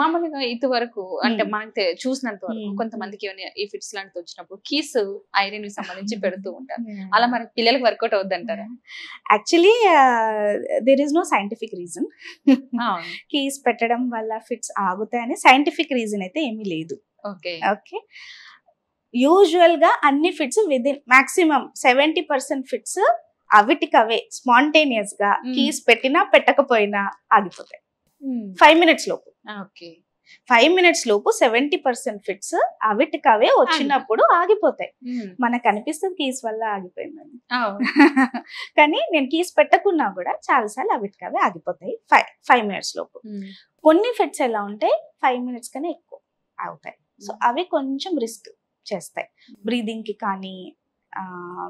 మామూలుగా ఇది వరకు అంటే మనకి చూసినంత వరకు కొంతమందికి ఈ ఫిట్స్ లాంటివి వచ్చినప్పుడు కీస్ ఐరన్ కి సంబంధించి పెడుతూ ఉంటారు. అలా మరి పిల్లలకు వర్కౌట్ అవుద్ది అంటారా? Actually there is no scientific reason keys పెట్టడం వల్ల ఫిట్స్ ఆగుతాయని సైంటిఫిక్ రీజన్ అయితే ఏమీ లేదు. ఓకే యూజువల్ గా అన్ని ఫిట్స్ విదిన్ మాక్సిమం 70% ఫిట్స్ అవిటికవే స్పాంటేనియస్ గా కీస్ పెట్టినా పెట్టకపోయినా ఆగిపోతాయి 5 minutes లోపు. 5 minutes లోపు 70% ఫిట్స్ అవిటికవే వచ్చినప్పుడు ఆగిపోతాయి. మనకు అనిపిస్తుంది కీస్ వల్ల ఆగిపోయిందని, కానీ నేను కీస్ పెట్టకున్నా కూడా చాలాసార్లు అవిటికవే ఆగిపోతాయి 5 minutes లోపు. కొన్ని ఫిట్స్ ఎలా ఉంటాయి 5 minutes కన్నా ఎక్కువ అవుతాయి. సో అవి కొంచెం రిస్క్ చేస్తాయి, బ్రీదింగ్ కి కానీ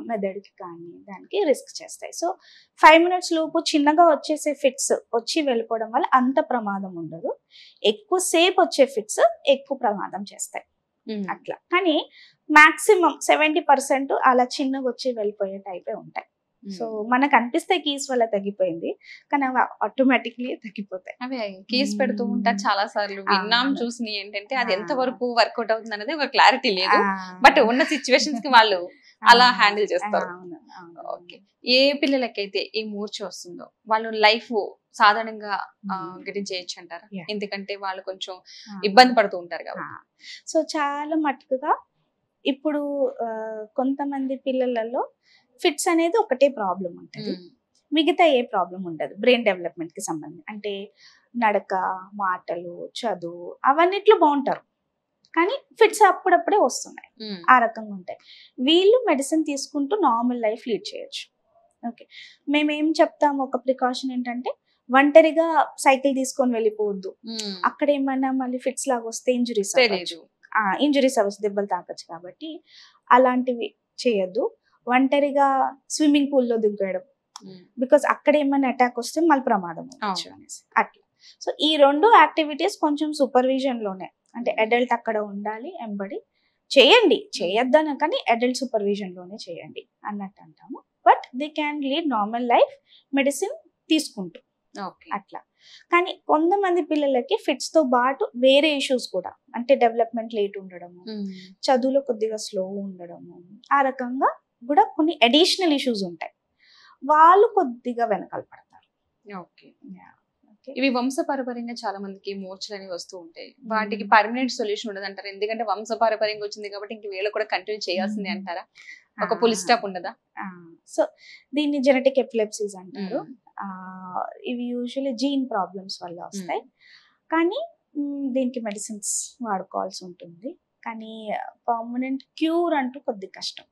మెదడుకి కానీ దానికి రిస్క్ చేస్తాయి. సో 5 minutes లోపు చిన్నగా వచ్చేసే ఫిట్స్ వచ్చి వెళ్ళిపోవడం వల్ల అంత ప్రమాదం ఉండదు. ఎక్కువసేపు వచ్చే ఫిట్స్ ఎక్కువ ప్రమాదం చేస్తాయి అట్లా. కానీ మాక్సిమం 70% అలా చిన్నగా వచ్చి వెళ్ళిపోయే టైపే ఉంటాయి. సో మనకు అనిపిస్తే కీస్ వల్ల తగ్గిపోయింది, కానీ అవి ఆటోమేటిక్లీ తగ్గిపోతాయి. అవి కీస్ పెడుతూ ఉంటారు చాలా సార్లు విన్నాం చూసి. ఏంటంటే అది ఎంత వరకు వర్కౌట్ అవుతుంది అనేది ఒక క్లారిటీ లేదు, బట్ ఉన్న సిచ్యువేషన్స్ కి వాళ్ళు అలా హ్యాండిల్ చేస్తారు. ఓకే, ఏ పిల్లలకైతే ఈ మూర్ఛ వస్తుందో వాళ్ళు లైఫ్ సాధారణంగా గెటింగ్ చేయొచ్చు అంటారా? ఎందుకంటే వాళ్ళు కొంచెం ఇబ్బంది పడుతూ ఉంటారు కాబట్టి. సో చాలా మట్టుకుగా ఇప్పుడు కొంతమంది పిల్లలలో ఫిట్స్ అనేది ఒకటే ప్రాబ్లం ఉంటుంది, మిగతా ఏ ప్రాబ్లం ఉండదు. బ్రెయిన్ డెవలప్మెంట్ కి సంబంధించి అంటే నడక, మాటలు, చదువు అవన్నిట్లో బాగుంటారు, కానీ ఫిట్స్ అప్పుడప్పుడే వస్తున్నాయి, ఆ రకంగా ఉంటాయి. వీళ్ళు మెడిసిన్ తీసుకుంటూ నార్మల్ లైఫ్ లీడ్ చేయొచ్చు. ఓకే, మేమేం చెప్తాము, ఒక ప్రికాషన్ ఏంటంటే ఒంటరిగా సైకిల్ తీసుకొని వెళ్ళిపోవద్దు. అక్కడ ఏమైనా మళ్ళీ ఫిట్స్ లాగా వస్తే ఇంజురీస్ అవ్వచ్చు, దెబ్బలు తాకొచ్చు. కాబట్టి అలాంటివి చేయొద్దు. ఒంటరిగా స్విమ్మింగ్ పూల్లో దిగడం, బికాస్ అక్కడ ఏమైనా అటాక్ వస్తే మళ్ళీ ప్రమాదం అవ్వచ్చు అనేసి అట్లా. సో ఈ 2 యాక్టివిటీస్ కొంచెం సూపర్విజన్ లోనే, అంటే అడల్ట్ అక్కడ ఉండాలి, ఎంబడి చేయండి, చేయొద్దని కానీ అడల్ట్ సూపర్విజన్ లోనే చేయండి అన్నట్టు అంటాము. But they can lead normal life medicine తీసుకుంటూ అట్లా. కానీ కొంతమంది పిల్లలకి ఫిట్స్ తో పాటు వేరే ఇష్యూస్ కూడా, అంటే డెవలప్మెంట్ లేట్ ఉండడము, చదువులో కొద్దిగా స్లో ఉండడము, ఆ రకంగా కూడా కొన్ని అడిషనల్ ఇష్యూస్ ఉంటాయి, వాళ్ళు కొద్దిగా వెనకాల పడతారు. ఇవి వంశపారపర్యంగా చాలా మందికి మూర్ఛలు అనేవి వస్తూ ఉంటాయి. వాటికి పర్మనెంట్ సొల్యూషన్ ఉండదు అంటారు, ఎందుకంటే వంశపారపర్యంగా వచ్చింది కాబట్టి ఇంక వీళ్ళు కూడా కంటిన్యూ చేయాల్సిందే అంటారా? ఒక ఫుల్ స్టాప్ ఉండదా? సో దీన్ని జెనెటిక్ ఎపిలెప్సీస్ అంటారు. ఇవి యూజువల్లీ జీన్ ప్రాబ్లమ్స్ వల్ల వస్తాయి, కానీ దీనికి మెడిసిన్స్ వాడుకోవాల్సి ఉంటుంది. కానీ పర్మనెంట్ క్యూర్ అంటూ కొద్దిగా కష్టం.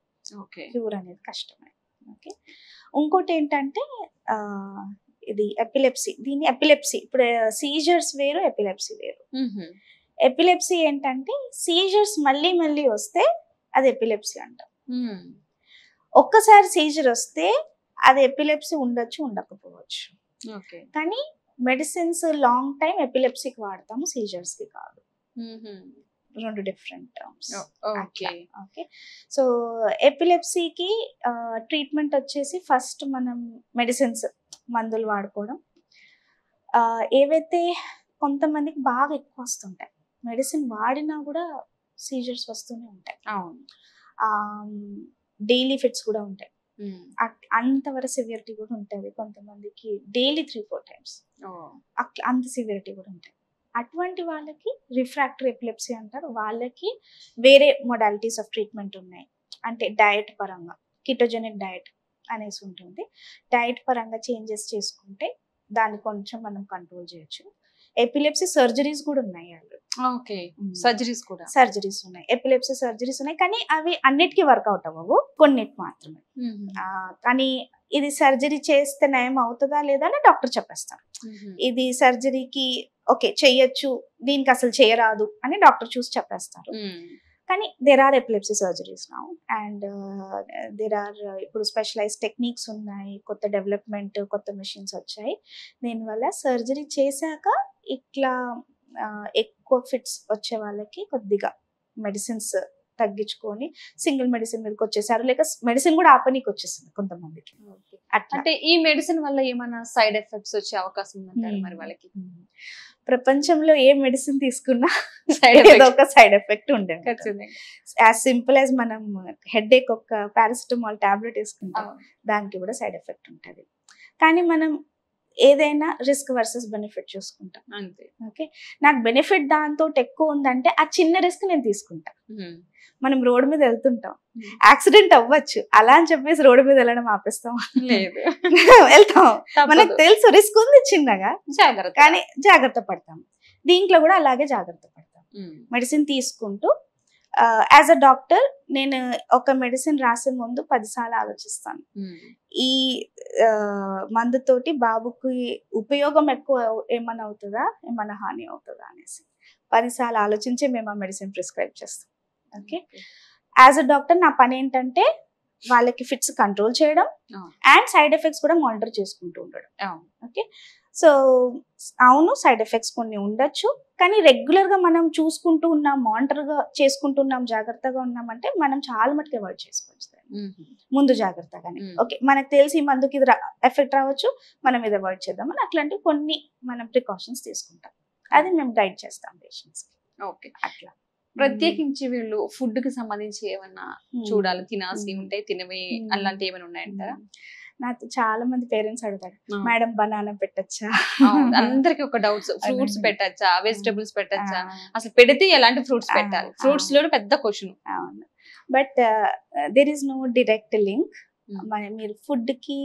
క్యూర్ అనేది కష్టమే. ఓకే, ఇంకోటి ఏంటంటే ఇది ఎపిలెప్సీ. దీన్ని ఎపిలెప్సీ, ఇప్పుడు సీజర్స్ వేరు, ఎపిలెప్సీ వేరు. ఎపిలెప్సీ ఏంటంటే సీజర్స్ మళ్ళీ మళ్ళీ వస్తే అది ఎపిలెప్సీ అంటాం. ఒక్కసారి సీజర్ వస్తే అది ఎపిలెప్సీ ఉండొచ్చు, ఉండకపోవచ్చు. కానీ మెడిసిన్స్ లాంగ్ టైం ఎపిలెప్సీకి వాడతాము, సీజర్స్ కి కాదు. 2 డిఫరెంట్ టర్మ్స్. ఓకే, సో ఎపిలెప్సీకి ట్రీట్మెంట్ వచ్చేసి ఫస్ట్ మనం మెడిసిన్స్, మందులు వాడుకోవడం. ఏవైతే కొంతమందికి బాగా ఎక్కువ వస్తుంటాయి, మెడిసిన్ వాడినా కూడా సీజర్స్ వస్తూనే ఉంటాయి. డైలీ ఫిట్స్ కూడా ఉంటాయి, అంతవరకు సివియరిటీ కూడా ఉంటుంది. కొంతమందికి డైలీ 3-4 times అంత సివియరిటీ కూడా ఉంటాయి. అటువంటి వాళ్ళకి రిఫ్రాక్టరీ ఎపిలెప్సీ అంటారు. వాళ్ళకి వేరే మొడాలిటీస్ ఆఫ్ ట్రీట్మెంట్ ఉన్నాయి, అంటే డయట్ పరంగా కిటోజెనిక్ డయట్ అనేసి ఉంటుంది. డయట్ పరంగా చేంజెస్ చేసుకుంటే దాన్ని కొంచెం మనం కంట్రోల్ చేయొచ్చు. ఎపిలెప్సీ సర్జరీస్ కూడా ఉన్నాయి. సర్జరీస్ ఉన్నాయి, ఎపిలెప్సీ సర్జరీస్ ఉన్నాయి, కానీ అవి అన్నిటికీ వర్కౌట్ అవ్వవు, కొన్నిటి మాత్రమే. కానీ ఇది సర్జరీ చేస్తే నయం అవుతుందా లేదా అని డాక్టర్ చెప్పేస్తారు. ఇది సర్జరీకి ఓకే చెయ్యొచ్చు, దీనికి అసలు చేయరాదు అని డాక్టర్ చూసి చెప్పేస్తారు. కానీ there are epilepsy surgeries now, and there are ఇప్పుడు స్పెషలైజ్డ్ టెక్నిక్స్ ఉన్నాయి, కొత్త డెవలప్మెంట్, కొత్త మెషిన్స్ వచ్చాయి. దీనివల్ల సర్జరీ చేశాక ఇట్లా ఎక్కువ ఫిట్స్ వచ్చే వాళ్ళకి కొద్దిగా మెడిసిన్స్ తగ్గించుకొని సింగిల్ మెడిసిన్ మీదకి వచ్చేసారు, లేక మెడిసిన్ కూడా ఆపనీకి వచ్చేసింది కొంతమందికి. అంటే ఈ మెడిసిన్ వల్ల ఏమైనా సైడ్ ఎఫెక్ట్స్ వచ్చే అవకాశం ఉందంటారు మరి వాళ్ళకి? ప్రపంచంలో ఏ మెడిసిన్ తీసుకున్నా Side ఏదో effects. ఒక సైడ్ ఎఫెక్ట్ ఉండేది. ఖచ్చితంగా. యాజ్ సింపుల్ యాజ్ మనం హెడ్ ఏక్ ఒక పారాసిటమాల్ టాబ్లెట్ వేసుకుంటాం, అవును. దానికి కూడా సైడ్ ఎఫెక్ట్ ఉంటుంది. కానీ మనం ఏదైనా రిస్క్ వర్సెస్ బెనిఫిట్ చూసుకుంటాం. అంతే. ఓకే, నాకు బెనిఫిట్ దాంతో ఎక్కువ ఉందంటే ఆ చిన్న రిస్క్ నేను తీసుకుంటా. మనం రోడ్డు మీద వెళ్తుంటాం, యాక్సిడెంట్ అవ్వచ్చు, అలా అని చెప్పేసి రోడ్డు మీద వెళ్ళడం ఆపేస్తాం? లేదు. వెళ్తాం, మనకు తప్పదు. తెలుసు రిస్క్ ఉంది చిన్నగా, జాగ్రత్త. కానీ జాగ్రత్త పడతాం. దీంట్లో కూడా అలాగే జాగ్రత్త పడతాం. మెడిసిన్ తీసుకుంటూ యాజ్ అ డాక్టర్ నేను ఒక మెడిసిన్ రాసే ముందు 10 సార్లు ఆలోచిస్తాను. ఈ మందుతోటి బాబుకి ఉపయోగం ఎక్కువ ఏమైనా అవుతుందా, ఏమైనా హాని అవుతుందా అనేసి 10 సార్లు ఆలోచించి మేము ఆ మెడిసిన్ ప్రిస్క్రైబ్ చేస్తాం. ఓకే, యాజ్ అ డాక్టర్ నా పని ఏంటంటే వాళ్ళకి ఫిట్స్ కంట్రోల్ చేయడం అండ్ సైడ్ ఎఫెక్ట్స్ కూడా మానిటర్ చేసుకుంటూ ఉండడం. ఓకే, సో అవును సైడ్ ఎఫెక్ట్స్ కొన్ని ఉండొచ్చు, కానీ రెగ్యులర్ గా మనం చూసుకుంటూ ఉన్నాం, మానిటర్ గా చేసుకుంటున్నాం, జాగ్రత్తగా ఉన్నామంటే మనం చాలా మటుకు అవాయిడ్ చేసుకోవచ్చు ముందు జాగ్రత్తగానే. ఓకే, మనకు తెలిసి ఈ మందుకి ఇది ఎఫెక్ట్ రావచ్చు, మనం ఇది అవాయిడ్ చేద్దామని అట్లాంటివి కొన్ని మనం ప్రికాషన్స్ తీసుకుంటాం. అది మేము గైడ్ చేస్తాం పేషెంట్స్ కి. ఓకే, అట్లా ప్రత్యేకించి వీళ్ళు ఫుడ్ కి సంబంధించి ఏమన్నా చూడాలి, తినాల్సి ఉంటాయి, తినవి అలాంటి ఏమైనా ఉన్నాయంటారా? నాకు చాలా మంది పేరెంట్స్ అడుగుతారు, మేడం బనానా పెట్టచ్చా? అందరికి ఒక డౌట్స్, ఫ్రూట్స్ పెట్టచ్చా, వెజిటబుల్స్ పెట్టచ్చా, అసలు పెడితే ఎలాంటి ఫ్రూట్స్ పెట్టాలి? ఫ్రూట్స్ లో పెద్ద క్వశ్చన్. అవును, but there is no direct link. మీరు ఫుడ్ కి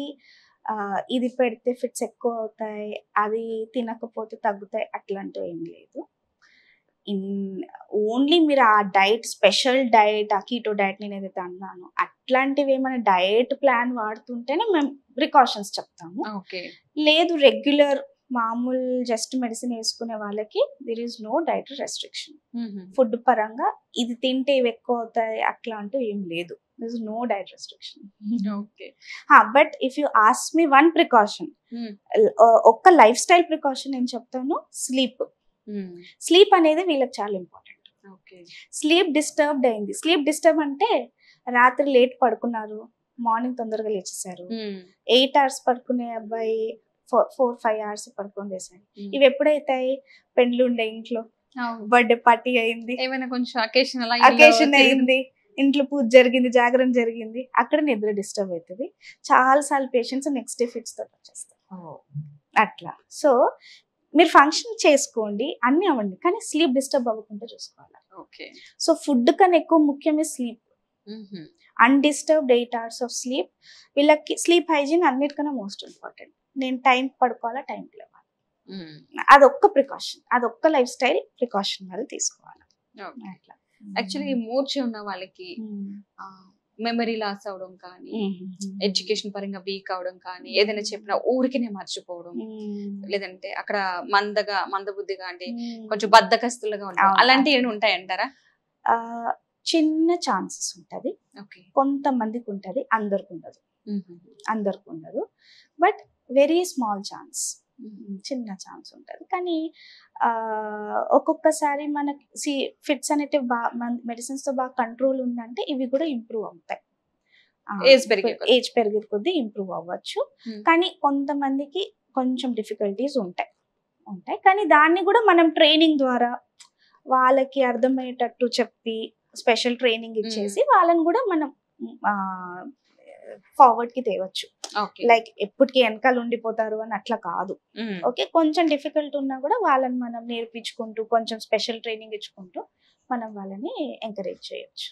ఇది పెడితే ఫిట్స్ ఎక్కువ అవుతాయి, అది తినకపోతే తగ్గుతాయి అట్లాంటివి ఏం లేదు. ఓన్లీ మీరు ఆ డైట్, స్పెషల్ డైట్, ఆ కీటో డైట్ నేను ఏదైతే అన్నాను అట్లాంటివి ఏమైనా డైట్ ప్లాన్ వాడుతుంటేనే మేము ప్రికాషన్స్ చెప్తాము. లేదు రెగ్యులర్ మామూలు జస్ట్ మెడిసిన్ వేసుకునే వాళ్ళకి there is no diet restriction. Food పరంగా ఇది తింటే ఇవి ఎక్కువ అవుతాయి అట్లా అంటూ ఏం లేదు. There is no diet restriction. But if you ask me one precaution, ఒక్క లైఫ్ స్టైల్ ప్రికాషన్ నేను చెప్తాను, స్లీప్. స్లీప్ అనేది వీళ్ళకి చాలా ఇంపార్టెంట్. స్లీప్ డిస్టర్బ్డ్ అయింది, స్లీప్ డిస్టర్బ్ అంటే రాత్రి లేట్ పడుకున్నారు, మార్నింగ్ తొందరగా లేచేసారు, 8 hours పడుకునే అబ్బాయి 4-5 hours పడుకొని చేశారు. ఇవి ఎప్పుడైతాయి? పెండ్లు ఉండే ఇంట్లో, బర్త్డే పార్టీ అయింది, ఏమైనా కొంచెం అకేషన్ అయింది, ఇంట్లో పూజ జరిగింది, జాగరణ జరిగింది, అక్కడ నిద్ర డిస్టర్బ్ అవుతుంది. చాలా సార్లు పేషెంట్స్ నెక్స్ట్ డే ఫిట్స్ తోటి వచ్చేస్తారు అట్లా. సో మీరు ఫంక్షన్ చేసుకోండి, అన్ని అవ్వండి, కానీ స్లీప్ డిస్టర్బ్ అవ్వకుండా చూసుకోవాలి. సో ఫుడ్ కన్నా ఎక్కువ ముఖ్యమే sleep. Undisturbed 8 hours of sleep. వీళ్ళకి స్లీప్ హైజీన్ అన్నిటికన్నా మోస్ట్ ఇంపార్టెంట్. నేను టైం పడుకోవాలా, టైంకి లేవాలి, అదొక్క ప్రికాషన్, అదొక్క లైఫ్ స్టైల్ ప్రికాషన్ వల్ల తీసుకోవాలి. అట్లా యాక్చువల్లీ మూర్ఛ ఉన్న వాళ్ళకి మెమరీ లాస్ అవడం కానీ, ఎడ్యుకేషన్ పరంగా వీక్ అవడం కానీ, ఏదైనా చెప్పినా ఊరికినే మర్చిపోవడం, లేదంటే అక్కడ మందబుద్ధిగా అంటే కొంచెం బద్ధకస్తులుగా ఉండడం, అలాంటివి ఏమైనా ఉంటాయంటారా? చిన్న ఛాన్సెస్ ఉంటది, కొంతమందికి ఉంటది, అందరికి ఉండదు. బట్ వెరీ స్మాల్ ఛాన్స్, చిన్న ఛాన్స్ ఉంటుంది. కానీ ఒక్కొక్కసారి మనకి ఫిట్స్ అనేటివి మెడిసిన్స్ తో బాగా కంట్రోల్ ఉందంటే ఇవి కూడా ఇంప్రూవ్ అవుతాయి. ఏజ్ పెరిగే కొద్దీ ఇంప్రూవ్ అవ్వచ్చు. కానీ కొంతమందికి కొంచెం డిఫికల్టీస్ ఉంటాయి. కానీ దాన్ని కూడా మనం ట్రైనింగ్ ద్వారా వాళ్ళకి అర్థమయ్యేటట్టు చెప్పి స్పెషల్ ట్రైనింగ్ ఇచ్చేసి వాళ్ళని కూడా మనం ఫార్వర్డ్ కి తేవచ్చు. లైక్ ఎప్పటికీ వెనకాల ఉండిపోతారు అని అట్లా కాదు. ఓకే, కొంచెం డిఫికల్ట్ ఉన్నా కూడా వాళ్ళని మనం నేర్పించుకుంటూ కొంచెం స్పెషల్ ట్రైనింగ్ ఇచ్చుకుంటూ మనం వాళ్ళని ఎంకరేజ్ చేయొచ్చు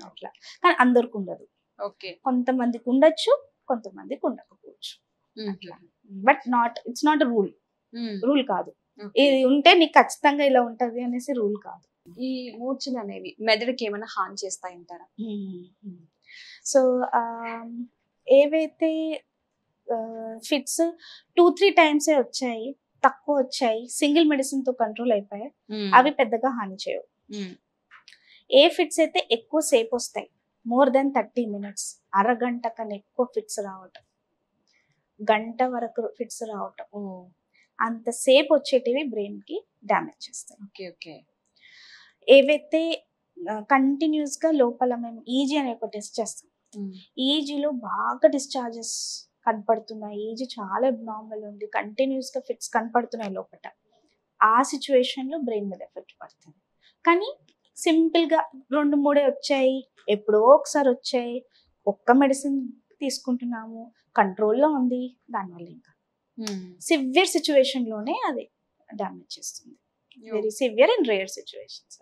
అట్లా. కానీ అందరికి ఉండదు, కొంతమందికి ఉండొచ్చు, కొంతమందికి ఉండకపోవచ్చు అట్లా. బట్ ఇట్స్ నాట్ రూల్ కాదు, ఇది ఉంటే నీకు ఖచ్చితంగా ఇలా ఉంటది అనేసి రూల్ కాదు. ఈ మూర్ఛలు అనేవి మెదడుకి ఏమైనా హాని చేస్తాయంటారా? సో ఏవైతే ఫిట్స్ 2-3 times వచ్చాయి, తక్కువ వచ్చాయి, సింగిల్ మెడిసిన్ తో కంట్రోల్ అయిపోయాయి, అవి పెద్దగా హాని చేయవు. ఏ ఫిట్స్ అయితే ఎక్కువ సేపు వస్తాయి, మోర్ దెన్ 30 minutes, అరగంట కన్నా ఎక్కువ ఫిట్స్ రావటం, గంట వరకు ఫిట్స్ రావటం, అంతసేపు వచ్చేటివి బ్రెయిన్ కి డ్యామేజ్ చేస్తాయి. ఏవైతే కంటిన్యూస్ గా లోపల మేము ఈజీ అనే ఒక టెస్ట్ చేస్తాం, ఈజీలో బాగా డిశ్చార్జెస్ కనపడుతున్నాయి, ఈజీ చాలా అబ్నార్మల్ ఉంది, కంటిన్యూస్ గా ఫిట్స్ కనపడుతున్నాయి లోపల, ఆ సిచ్యువేషన్ లో బ్రెయిన్ మీద ఎఫెక్ట్ పడుతుంది. కానీ సింపుల్ గా 2-3 వచ్చాయి, ఎప్పుడో ఒకసారి వచ్చాయి, ఒక్క మెడిసిన్ తీసుకుంటున్నాము, కంట్రోల్లో ఉంది, దానివల్ల ఇంకా సివియర్ సిచ్యువేషన్ లోనే అది డ్యామేజ్ చేస్తుంది. Very severe and rare situations.